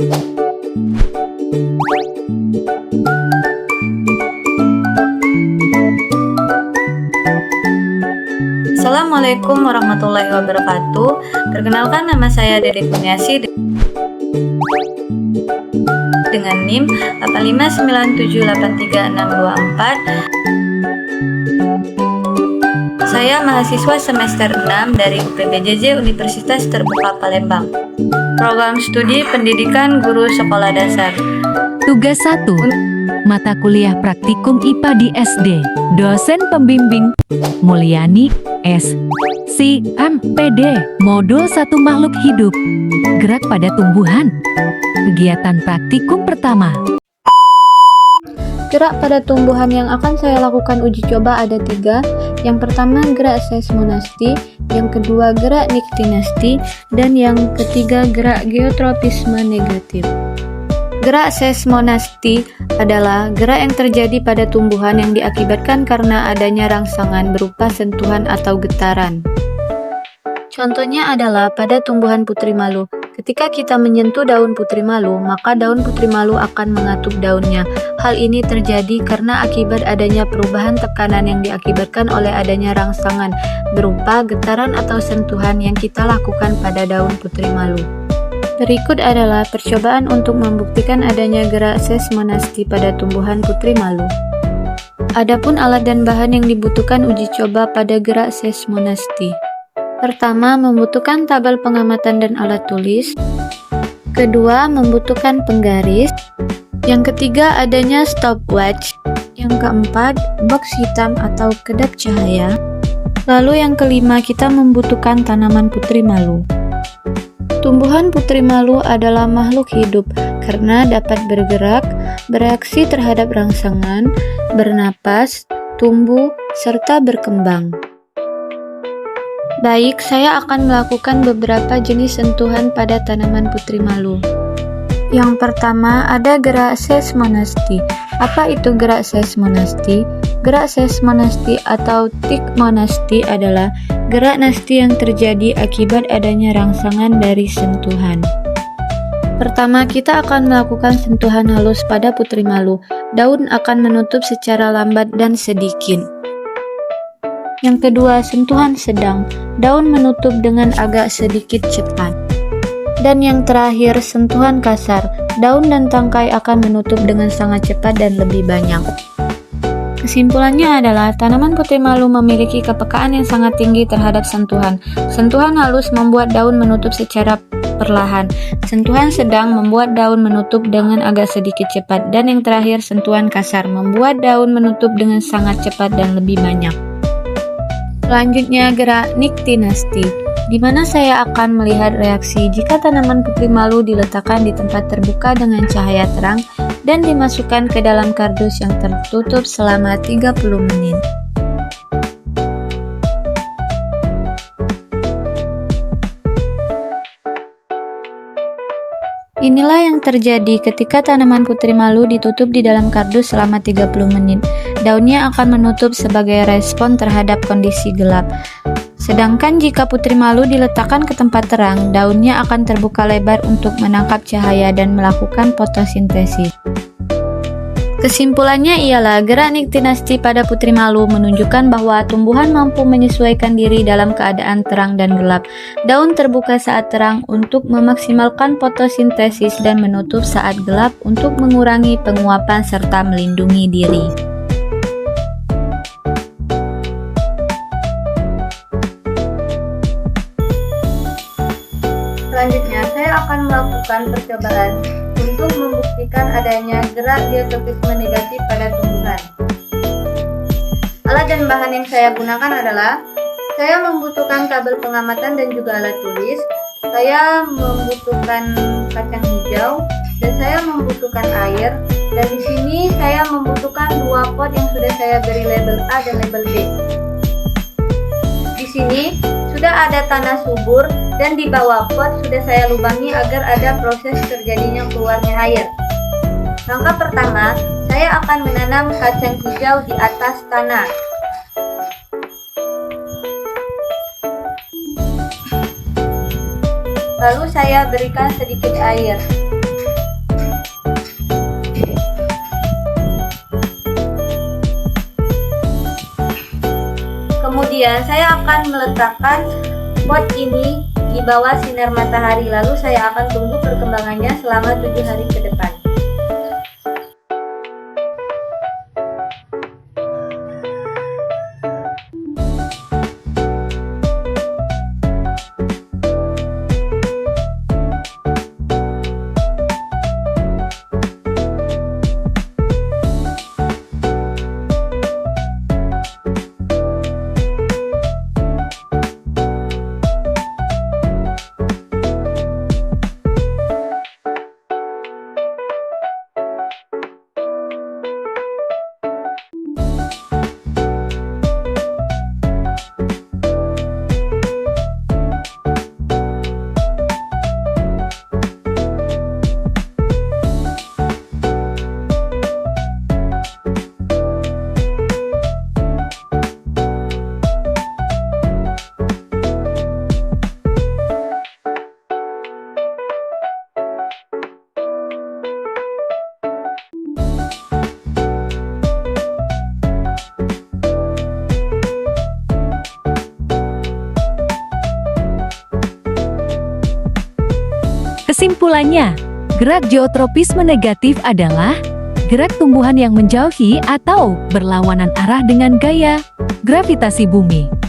Assalamualaikum warahmatullahi wabarakatuh. Perkenalkan, nama saya Dede Kurniasi dengan NIM 859783624. Saya mahasiswa semester 6 dari UPBJJ Universitas Terbuka Palembang. Program studi pendidikan guru sekolah dasar. Tugas 1. Mata kuliah praktikum IPA di SD. Dosen pembimbing Mulyani S. Si MPD. Modul 1 Makhluk Hidup. Gerak pada tumbuhan. Kegiatan praktikum pertama. Gerak pada tumbuhan yang akan saya lakukan uji coba ada 3. Yang pertama gerak seismonasti, yang kedua gerak niktinasti, dan yang ketiga gerak geotropisme negatif. Gerak seismonasti adalah gerak yang terjadi pada tumbuhan yang diakibatkan karena adanya rangsangan berupa sentuhan atau getaran. Contohnya adalah pada tumbuhan putri malu. Ketika kita menyentuh daun putri malu, maka daun putri malu akan mengatup daunnya. Hal ini terjadi karena akibat adanya perubahan tekanan yang diakibatkan oleh adanya rangsangan berupa getaran atau sentuhan yang kita lakukan pada daun putri malu. Berikut adalah percobaan untuk membuktikan adanya gerak seismonasti pada tumbuhan putri malu. Adapun alat dan bahan yang dibutuhkan uji coba pada gerak seismonasti. Pertama, membutuhkan tabel pengamatan dan alat tulis. Kedua, membutuhkan penggaris. Yang ketiga, adanya stopwatch. Yang keempat, box hitam atau kedap cahaya. Lalu yang kelima, kita membutuhkan tanaman putri malu. Tumbuhan putri malu adalah makhluk hidup karena dapat bergerak, bereaksi terhadap rangsangan, bernapas, tumbuh, serta berkembang. Baik, saya akan melakukan beberapa jenis sentuhan pada tanaman putri malu. Yang pertama, ada gerak seismonasti. Apa itu gerak seismonasti? Gerak seismonasti atau tikmonasti adalah gerak nasti yang terjadi akibat adanya rangsangan dari sentuhan. Pertama, kita akan melakukan sentuhan halus pada putri malu. Daun akan menutup secara lambat dan sedikit. Yang kedua, sentuhan sedang. Daun menutup dengan agak sedikit cepat. Dan yang terakhir, sentuhan kasar. Daun dan tangkai akan menutup dengan sangat cepat dan lebih banyak. Kesimpulannya adalah tanaman putri malu memiliki kepekaan yang sangat tinggi terhadap sentuhan. Sentuhan halus membuat daun menutup secara perlahan. Sentuhan sedang membuat daun menutup dengan agak sedikit cepat. Dan yang terakhir, sentuhan kasar membuat daun menutup dengan sangat cepat dan lebih banyak. Selanjutnya, gerak niktinasti, di mana saya akan melihat reaksi jika tanaman putri malu diletakkan di tempat terbuka dengan cahaya terang dan dimasukkan ke dalam kardus yang tertutup selama 30 menit. Inilah yang terjadi ketika tanaman putri malu ditutup di dalam kardus selama 30 menit. Daunnya akan menutup sebagai respon terhadap kondisi gelap. Sedangkan jika putri malu diletakkan ke tempat terang, daunnya akan terbuka lebar untuk menangkap cahaya dan melakukan fotosintesis. Kesimpulannya ialah gerak niktinasti pada putri malu menunjukkan bahwa tumbuhan mampu menyesuaikan diri dalam keadaan terang dan gelap. Daun terbuka saat terang untuk memaksimalkan fotosintesis dan menutup saat gelap untuk mengurangi penguapan serta melindungi diri. Selanjutnya, saya akan melakukan percobaan untuk membuktikan adanya gerak geotropisme negatif pada tumbuhan. Alat dan bahan yang saya gunakan adalah saya membutuhkan tabel pengamatan dan juga alat tulis, saya membutuhkan kacang hijau, dan saya membutuhkan air. Dan di sini saya membutuhkan 2 pot yang sudah saya beri label A dan label B. Di sini sudah ada tanah subur dan di bawah pot sudah saya lubangi agar ada proses terjadinya keluarnya air. Langkah pertama, saya akan menanam kacang hijau di atas tanah. Lalu saya berikan sedikit air. Kemudian saya akan meletakkan pot ini di bawah sinar matahari, lalu saya akan tunggu perkembangannya selama 7 hari ke depan. Kesimpulannya, gerak geotropisme negatif adalah gerak tumbuhan yang menjauhi atau berlawanan arah dengan gaya gravitasi bumi.